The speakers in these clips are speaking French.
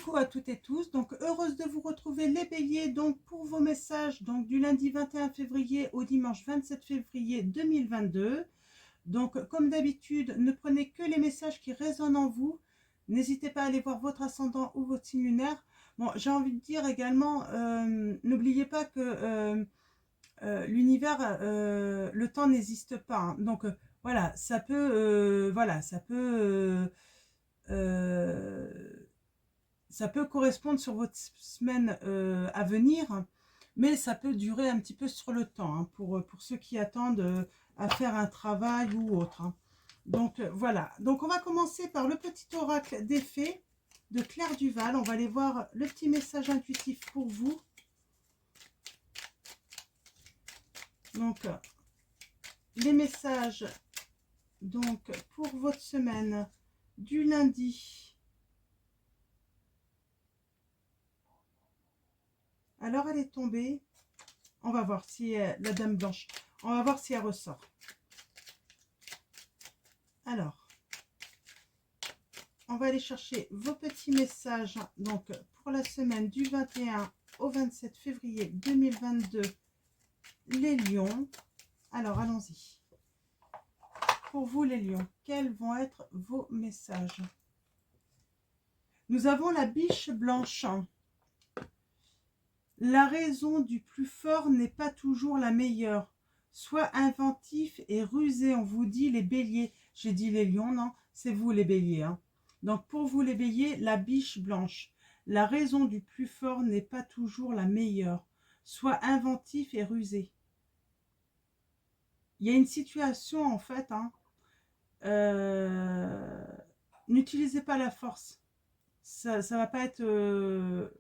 Coucou à toutes et tous, donc heureuse de vous retrouver les béliers donc pour vos messages donc du lundi 21 février au dimanche 27 février 2022. Donc comme d'habitude, ne prenez que les messages qui résonnent en vous, n'hésitez pas à aller voir votre ascendant ou votre signe lunaire. Bon, j'ai envie de dire également, n'oubliez pas que l'univers, le temps n'existe pas, hein. Donc voilà, ça peut correspondre sur votre semaine à venir, mais ça peut durer un petit peu sur le temps, hein, pour ceux qui attendent à faire un travail ou autre, hein. Donc voilà, donc on va commencer par le petit oracle des fées de Claire Duval. On va aller voir le petit message intuitif pour vous. Donc les messages donc pour votre semaine du lundi. Alors elle est tombée. On va voir si la dame blanche. On va voir si elle ressort. Alors, on va aller chercher vos petits messages donc pour la semaine du 21 au 27 février 2022, les lions. Alors, allons-y. Pour vous, les lions, quels vont être vos messages? Nous avons la biche blanche. La raison du plus fort n'est pas toujours la meilleure. Sois inventif et rusé, on vous dit les béliers. J'ai dit les lions, non, c'est vous les béliers, hein. Donc pour vous les béliers, la biche blanche. La raison du plus fort n'est pas toujours la meilleure. Sois inventif et rusé. Il y a une situation en fait, hein, n'utilisez pas la force. Ça va pas être...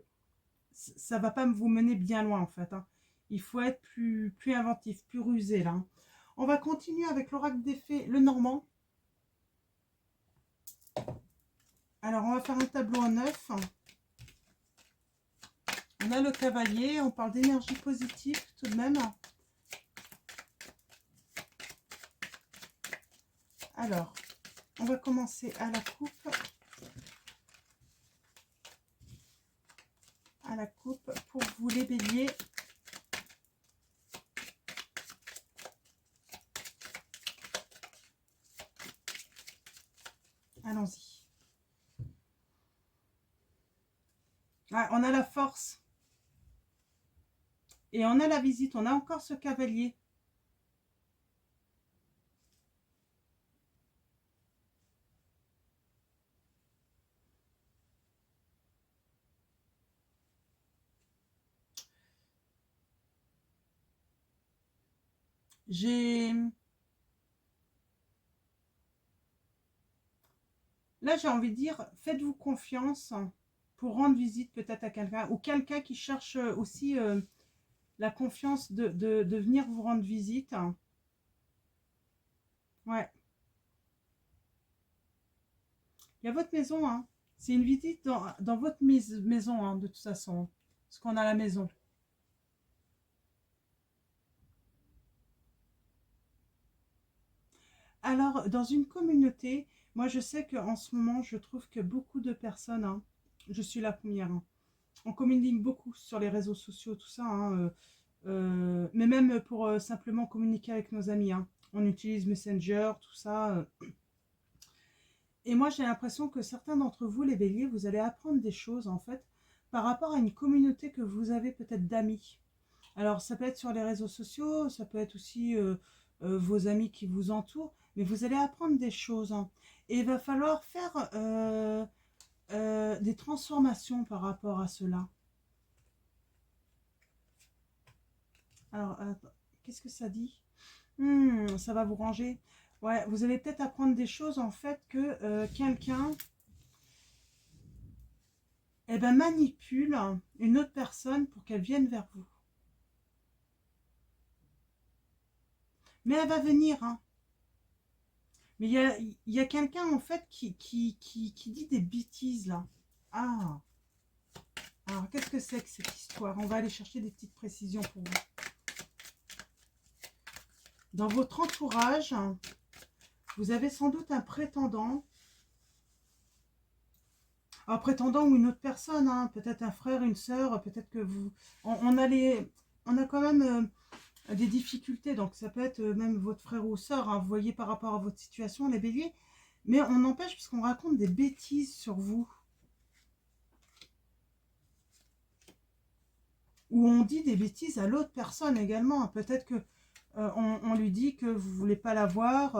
ça va pas vous mener bien loin en fait, hein. Il faut être plus inventif, plus rusé là, hein. On va continuer avec l'oracle des fées, le normand. Alors on va faire un tableau en 9. On a le cavalier, on parle d'énergie positive tout de même. Alors, on va commencer à la coupe. À la coupe pour vous les béliers. Allons-y. Ah, on a la force. Et on a la visite, on a encore ce cavalier. Là, j'ai envie de dire, faites-vous confiance pour rendre visite peut-être à quelqu'un, ou quelqu'un qui cherche aussi la confiance de venir vous rendre visite. Ouais. Il y a votre maison, hein. C'est une visite dans votre maison, hein, de toute façon. Parce qu'on a la maison. Alors, dans une communauté, moi je sais qu'en ce moment, je trouve que beaucoup de personnes, hein, je suis la première, hein, on communique beaucoup sur les réseaux sociaux, tout ça, hein, mais même pour simplement communiquer avec nos amis, hein. On utilise Messenger, tout ça. Et moi, j'ai l'impression que certains d'entre vous, les béliers, vous allez apprendre des choses, en fait, par rapport à une communauté que vous avez peut-être d'amis. Alors, ça peut être sur les réseaux sociaux, ça peut être aussi vos amis qui vous entourent, mais vous allez apprendre des choses, hein. Et il va falloir faire des transformations par rapport à cela. Alors, qu'est-ce que ça dit? Ça va vous ranger. Ouais, vous allez peut-être apprendre des choses en fait que quelqu'un manipule une autre personne pour qu'elle vienne vers vous. Mais elle va venir, hein. Mais il y a quelqu'un en fait qui dit des bêtises là. Ah, alors qu'est-ce que c'est que cette histoire? On va aller chercher des petites précisions pour vous. Dans votre entourage, vous avez sans doute un prétendant. un prétendant ou une autre personne, hein, peut-être un frère, une sœur, peut-être que vous... on a quand même des difficultés, donc ça peut être même votre frère ou sœur, hein, vous voyez par rapport à votre situation, les béliers, mais on empêche parce qu'on raconte des bêtises sur vous. Ou on dit des bêtises à l'autre personne également, hein. Peut-être que on lui dit que vous voulez pas la voir.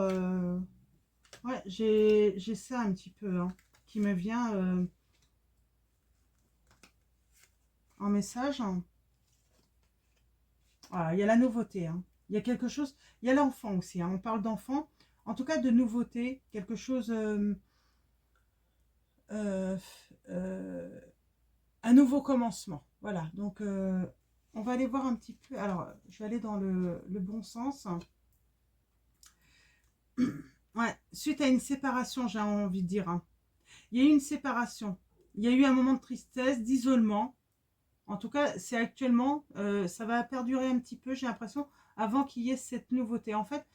Ouais, j'ai ça un petit peu, hein, qui me vient en message, hein. Voilà, il y a la nouveauté, hein. Il y a quelque chose, il y a l'enfant aussi, hein. On parle d'enfant, en tout cas de nouveauté, quelque chose, euh, euh, un nouveau commencement. Voilà, donc on va aller voir un petit peu. Alors, je vais aller dans le bon sens. Ouais, suite à une séparation, j'ai envie de dire, hein. Il y a eu une séparation. Il y a eu un moment de tristesse, d'isolement. En tout cas, c'est actuellement, ça va perdurer un petit peu, j'ai l'impression, avant qu'il y ait cette nouveauté. En fait,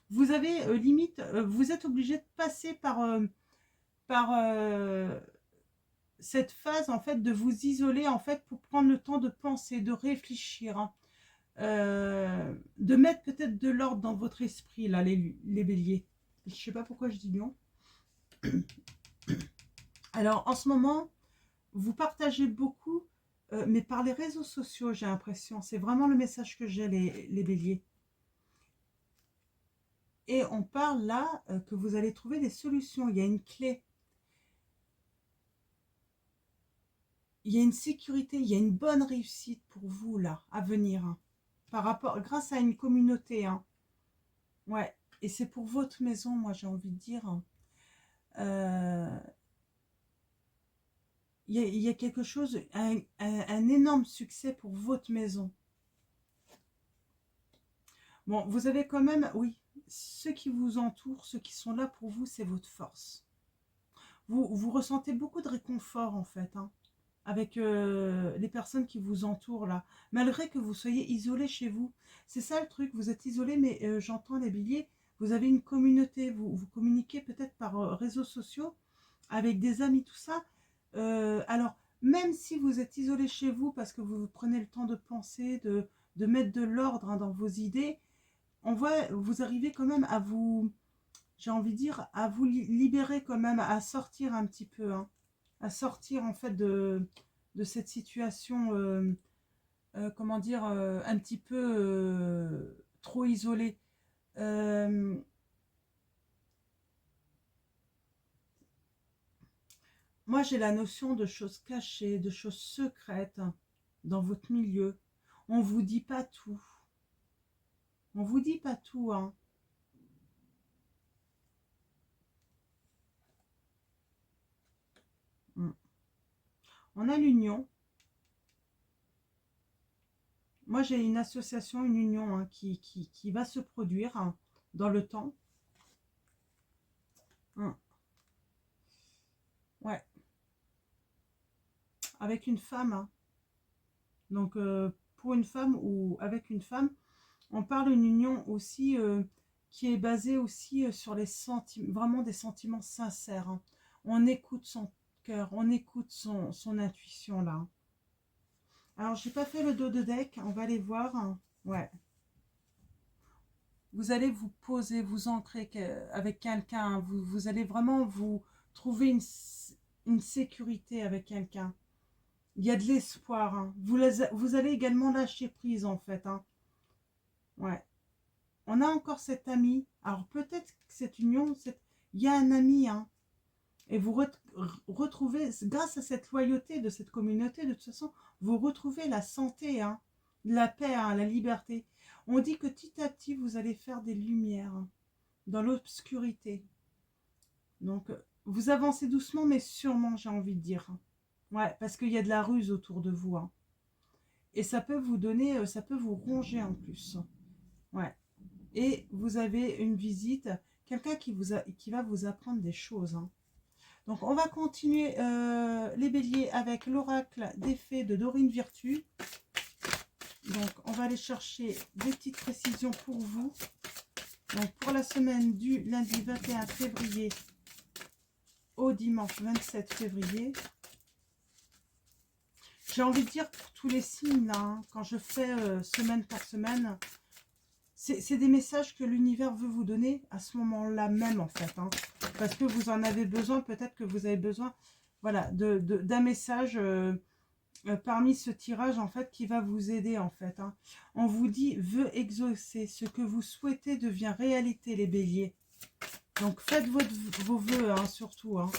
vous avez limite, vous êtes obligé de passer par cette phase, en fait, de vous isoler, en fait, pour prendre le temps de penser, de réfléchir, hein. De mettre peut-être de l'ordre dans votre esprit, là, les béliers. Je sais pas pourquoi je dis lion. Alors, en ce moment, vous partagez beaucoup, mais par les réseaux sociaux, j'ai l'impression. C'est vraiment le message que j'ai, les béliers. Et on parle là que vous allez trouver des solutions. Il y a une clé. Il y a une sécurité, il y a une bonne réussite pour vous, là, à venir, hein. Par rapport, grâce à une communauté, hein. Ouais. Et c'est pour votre maison, moi, j'ai envie de dire, hein. Il y a quelque chose, un énorme succès pour votre maison. Bon, vous avez quand même, oui, ceux qui vous entourent, ceux qui sont là pour vous, c'est votre force. Vous ressentez beaucoup de réconfort, en fait, hein, avec les personnes qui vous entourent, là. Malgré que vous soyez isolé chez vous. C'est ça le truc, vous êtes isolé, mais j'entends les béliers, vous avez une communauté, vous communiquez peut-être par réseaux sociaux, avec des amis, tout ça. Alors, même si vous êtes isolé chez vous, parce que vous prenez le temps de penser, de mettre de l'ordre, hein, dans vos idées, on voit, vous arrivez quand même à vous, j'ai envie de dire, à vous libérer quand même, à sortir un petit peu, hein, à sortir en fait de cette situation, comment dire, un petit peu trop isolée. Euh, Moi, j'ai la notion de choses cachées, de choses secrètes, hein, dans votre milieu. On vous dit pas tout. On vous dit pas tout, hein. Mm. On a l'union. Moi, j'ai une association, une union, hein, qui va se produire, hein, dans le temps. Mm. Ouais, avec une femme, hein. Donc, pour une femme ou avec une femme, on parle d'une union aussi qui est basée aussi sur les sentiments, vraiment des sentiments sincères, hein. On écoute son cœur, on écoute son intuition là. Alors, j'ai pas fait le dos de deck, on va aller voir, hein. Ouais. Vous allez vous poser, vous ancrer avec quelqu'un, vous allez vraiment vous trouver une sécurité avec quelqu'un. Il y a de l'espoir, hein. Vous allez également lâcher prise en fait, hein. Ouais. On a encore cet ami. Alors peut-être que cette union, il y a un ami, hein. Et vous retrouvez, grâce à cette loyauté de cette communauté, de toute façon, vous retrouvez la santé, hein, la paix, hein, la liberté. On dit que petit à petit, vous allez faire des lumières, hein, dans l'obscurité. Donc, vous avancez doucement, mais sûrement, j'ai envie de dire, hein. Ouais, parce qu'il y a de la ruse autour de vous, hein. Et ça peut vous donner, ça peut vous ronger en plus. Ouais. Et vous avez une visite, quelqu'un qui va vous apprendre des choses, hein. Donc, on va continuer les béliers avec l'oracle des fées de Dorine Virtue. Donc, on va aller chercher des petites précisions pour vous. Donc, pour la semaine du lundi 21 février au dimanche 27 février. J'ai envie de dire pour tous les signes, là, hein, quand je fais semaine par semaine, c'est des messages que l'univers veut vous donner à ce moment-là même, en fait. Hein, parce que vous en avez besoin, peut-être que vous avez besoin, voilà, d'un message parmi ce tirage, en fait, qui va vous aider, en fait. Hein. On vous dit, veut exaucer, ce que vous souhaitez devient réalité, les béliers. Donc, faites vos vœux, hein, surtout. Hein.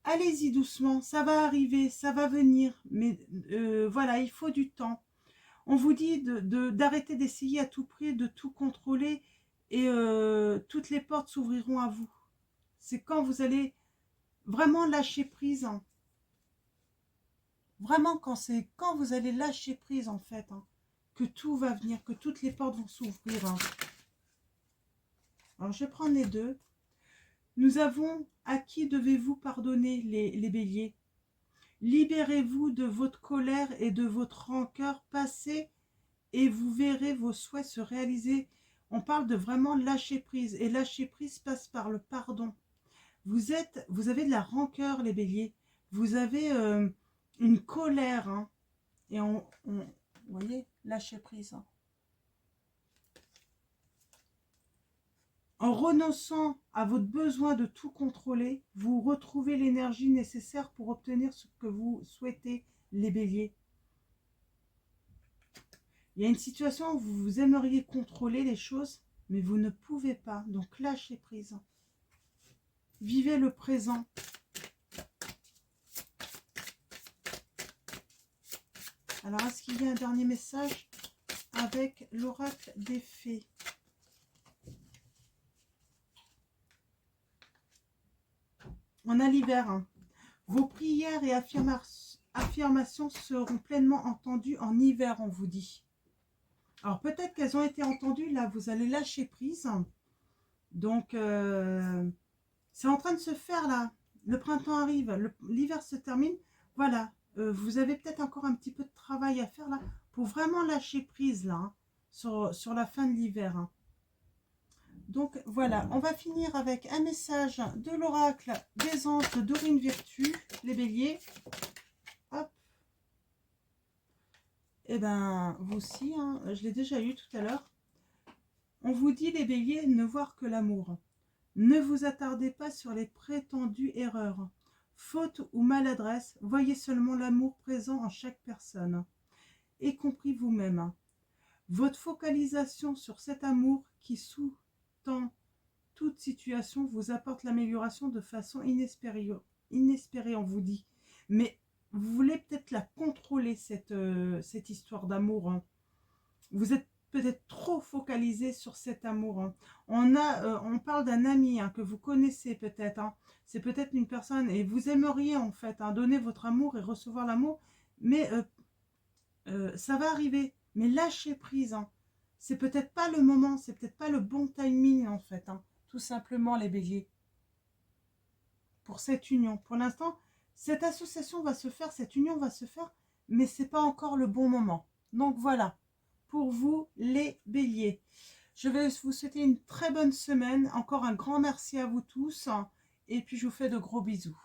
Allez-y doucement, ça va arriver, ça va venir. Mais voilà, il faut du temps. On vous dit d'arrêter d'essayer à tout prix, de tout contrôler. Et toutes les portes s'ouvriront à vous. C'est quand vous allez vraiment lâcher prise. Hein. Vraiment, quand vous allez lâcher prise, en fait, hein, que tout va venir, que toutes les portes vont s'ouvrir. Hein. Alors, je vais prendre les deux. Nous avons à qui devez-vous pardonner, les béliers? Libérez-vous de votre colère et de votre rancœur passée et vous verrez vos souhaits se réaliser. On parle de vraiment lâcher prise. Et lâcher prise passe par le pardon. Vous avez de la rancœur, les béliers. Vous avez une colère. Hein, et vous voyez, lâcher prise. Hein. En renonçant à votre besoin de tout contrôler, vous retrouvez l'énergie nécessaire pour obtenir ce que vous souhaitez, les béliers. Il y a une situation où vous aimeriez contrôler les choses, mais vous ne pouvez pas. Donc lâchez prise. Vivez le présent. Alors, est-ce qu'il y a un dernier message avec l'oracle des fées? On a l'hiver. Hein. Vos prières et affirmations seront pleinement entendues en hiver, on vous dit. Alors, peut-être qu'elles ont été entendues. Là, vous allez lâcher prise. Donc, c'est en train de se faire, là. Le printemps arrive. L'hiver se termine. Voilà. Vous avez peut-être encore un petit peu de travail à faire, là, pour vraiment lâcher prise, là, hein, sur la fin de l'hiver. Hein. Donc, voilà. On va finir avec un message de l'oracle des anges de Dorine Virtue, les béliers. Hop. Eh bien, vous aussi, hein, je l'ai déjà eu tout à l'heure. On vous dit, les béliers, ne voir que l'amour. Ne vous attardez pas sur les prétendues erreurs. Faute ou maladresse, voyez seulement l'amour présent en chaque personne, y compris vous-même. Votre focalisation sur cet amour qui sous-tend toute situation vous apporte l'amélioration de façon inespérée, on vous dit. Mais vous voulez peut-être la contrôler, cette histoire d'amour. Hein. Vous êtes peut-être trop focalisé sur cet amour. Hein. On parle d'un ami, hein, que vous connaissez peut-être. Hein. C'est peut-être une personne et vous aimeriez en fait, hein, donner votre amour et recevoir l'amour, mais ça va arriver. Mais lâchez prise. Hein. C'est peut-être pas le moment, c'est peut-être pas le bon timing en fait. Hein. Tout simplement, les béliers. Pour cette union. Pour l'instant, cette association va se faire, cette union va se faire, mais c'est pas encore le bon moment. Donc voilà. Pour vous, les béliers. Je vais vous souhaiter une très bonne semaine. Encore un grand merci à vous tous. Et puis, je vous fais de gros bisous.